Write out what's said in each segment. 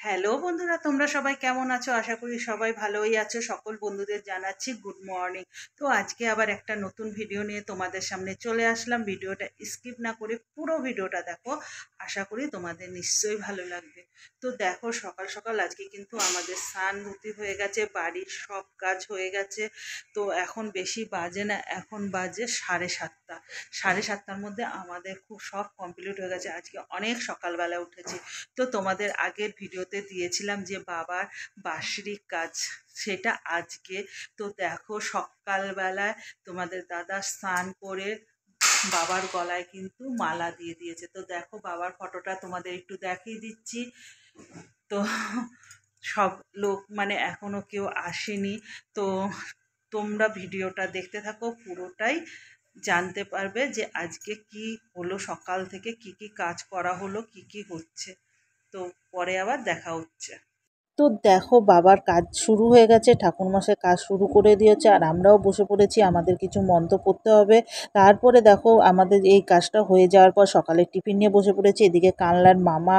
Hello বন্ধুরা, তোমরা সবাই কেমন আছো? আশা করি সবাই ভালোই আছো। সকল বন্ধুদের জানাচ্ছি গুড মর্নিং। তো আজকে আবার একটা নতুন ভিডিও নিয়ে তোমাদের সামনে চলে আসলাম। ভিডিওটা স্কিপ না করে পুরো ভিডিওটা দেখো, আশা করি তোমাদের নিশ্চয়ই ভালো লাগবে। তো দেখো, সকাল সকাল আজকে কিন্তু আমাদের স্নান ধুতি হয়ে গেছে, বাড়ির সব কাজ হয়ে গেছে। তো এখন বেশি বাজে না, এখন বাজে 7:30। 7:30টার মধ্যে আমাদের খুব সব কমপ্লিট হয়ে গেছে। আজকে অনেক সকালবেলা উঠেছি। তো তোমাদের আগের ভিডিওতে দিয়েছিলাম যে বাবার বার্ষিক কাজ, সেটা আজকে। তো দেখো, সকালবেলায় তোমাদের দাদা স্নান করে বাবার গলায় কিন্তু মালা দিয়ে দিয়েছে। তো দেখো, বাবার ফটোটা তোমাদের একটু দেখিয়ে দিচ্ছি। তো সব লোক মানে এখনো কেউ আসেনি। তো তোমরা ভিডিওটা দেখতে থাকো, পুরোটাই জানতে পারবে যে আজকে কি হলো, সকাল থেকে কি কি কাজ করা হলো, কি কি হচ্ছে। তো পরে আবার দেখা হচ্ছে। তো দেখো, বাবার কাজ শুরু হয়ে গেছে, ঠাকুরমশাই কাজ শুরু করে দিয়েছে, আর আমরাও বসে পড়েছি, আমাদের কিছু মন্ত্র পড়তে হবে। তারপরে দেখো, আমাদের এই কাজটা হয়ে যাওয়ার পর সকালের টিফিন নিয়ে বসে পড়েছি। এদিকে কানলার মামা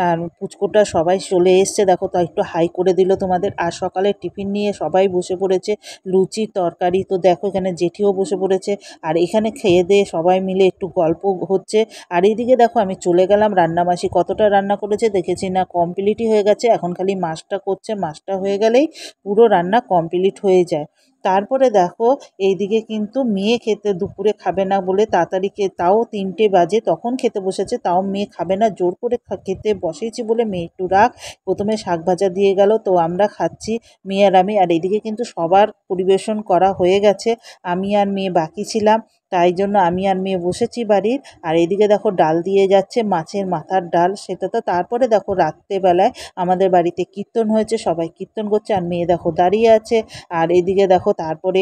আর পুচকোটা সবাই চলে এসছে, দেখো তো একটু হাই করে দিল তোমাদের। আর সকালের টিফিন নিয়ে সবাই বসে পড়েছে, লুচি তরকারি। তো দেখো, এখানে জেঠিও বসে পড়েছে, আর এখানে খেয়ে দিয়ে সবাই মিলে একটু গল্প হচ্ছে। আর এইদিকে দেখো, আমি চলে গেলাম, রান্নাবাসি কতটা রান্না করেছে দেখেছি না, কমপ্লিটই হয়ে গেছে। এখন খালি মাছটা করছে, মাছটা হয়ে গেলেই পুরো রান্না কমপ্লিট হয়ে যায়। তারপরে দেখো, এইদিকে কিন্তু মেয়ে খেতে দুপুরে খাবে না বলে তাড়াতাড়ি তাও 3টে বাজে তখন খেতে বসেছে, তাও মেয়ে খাবে না, জোর করে খেতে বসেছি বলে মেয়ে একটু রাগ। প্রথমে শাক ভাজা দিয়ে গেল, তো আমরা খাচ্ছি মেয়ে আর আমি। আর এইদিকে কিন্তু সবার পরিবেশন করা হয়ে গেছে, আমি আর মেয়ে বাকি ছিলাম, তাই জন্য আমি আর মেয়ে বসেছি বাড়ির। আর এদিকে দেখো, ডাল দিয়ে যাচ্ছে, মাছের মাথার ডাল সেটা। তো তারপরে দেখো, রাত্রেবেলায় আমাদের বাড়িতে কীর্তন হয়েছে, সবাই কীর্তন করছে, আর মেয়ে দেখো দাঁড়িয়ে আছে। আর এদিকে দেখো, তারপরে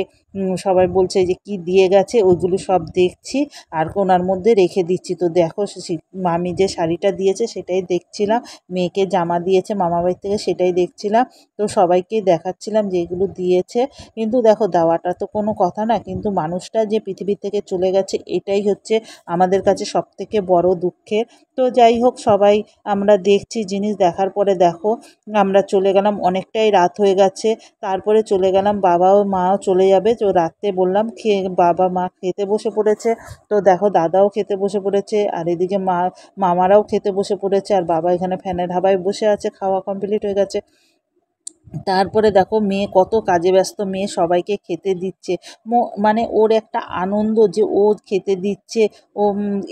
সবাই বলছে যে কি দিয়ে গেছে, ওইগুলো সব দেখছি আর কোনার মধ্যে রেখে দিচ্ছি। তো দেখো, মামি যে শাড়িটা দিয়েছে সেটাই দেখছিলাম, মেয়েকে জামা দিয়েছে মামাবাড়ি থেকে সেটাই দেখছিলাম। তো সবাইকে দেখাচ্ছিলাম যে এগুলো দিয়েছে। কিন্তু দেখো, দেওয়াটা তো কোনো কথা না, কিন্তু মানুষটা যে পৃথিবী থেকে চলে গেছে এটাই হচ্ছে আমাদের কাছে সবথেকে বড় দুঃখের। তো যাই হোক, সবাই আমরা দেখছি, জিনিস দেখার পরে দেখো আমরা চলে গেলাম, অনেকটাই রাত হয়ে গেছে। তারপরে চলে গেলাম, বাবা ও মাও চলে যাবে। তো রাত্রে বললাম খেয়ে, বাবা মা খেতে বসে পড়েছে। তো দেখো, দাদাও খেতে বসে পড়েছে, আর এদিকে মামারাও খেতে বসে পড়েছে, আর বাবা এখানে ফ্যানের হাওয়ায় বসে আছে, খাওয়া কমপ্লিট হয়ে গেছে। তারপরে দেখো, মেয়ে কত কাজে ব্যস্ত, মেয়ে সবাইকে খেতে দিচ্ছে। মানে ওর একটা আনন্দ যে ও খেতে দিচ্ছে, ও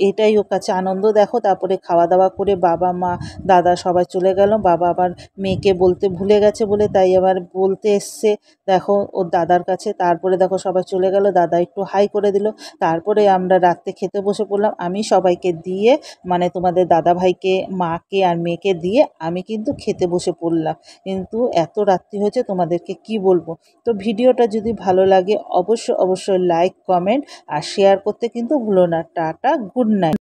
এটাই ওর কাছে আনন্দ। দেখো, তারপরে খাওয়া দাওয়া করে বাবা মা দাদা সবাই চলে গেল। বাবা আবার মেয়েকে বলতে ভুলে গেছে বলে তাই আবার বলতে এসছে দেখো ওর দাদার কাছে। তারপরে দেখো, সবাই চলে গেল, দাদা একটু হাই করে দিল। তারপরে আমরা রাত্রে খেতে বসে পড়লাম, আমি সবাইকে দিয়ে মানে তোমাদের দাদা ভাইকে, মাকে আর মেয়েকে দিয়ে আমি কিন্তু খেতে বসে পড়লাম। কিন্তু এত রাত্রি হয়েছে, তোমাদেরকে কি বলবো। তো ভিডিওটা যদি ভালো লাগে অবশ্যই অবশ্যই লাইক কমেন্ট আর শেয়ার করতে কিন্তু ভুলো না। Tata, good night.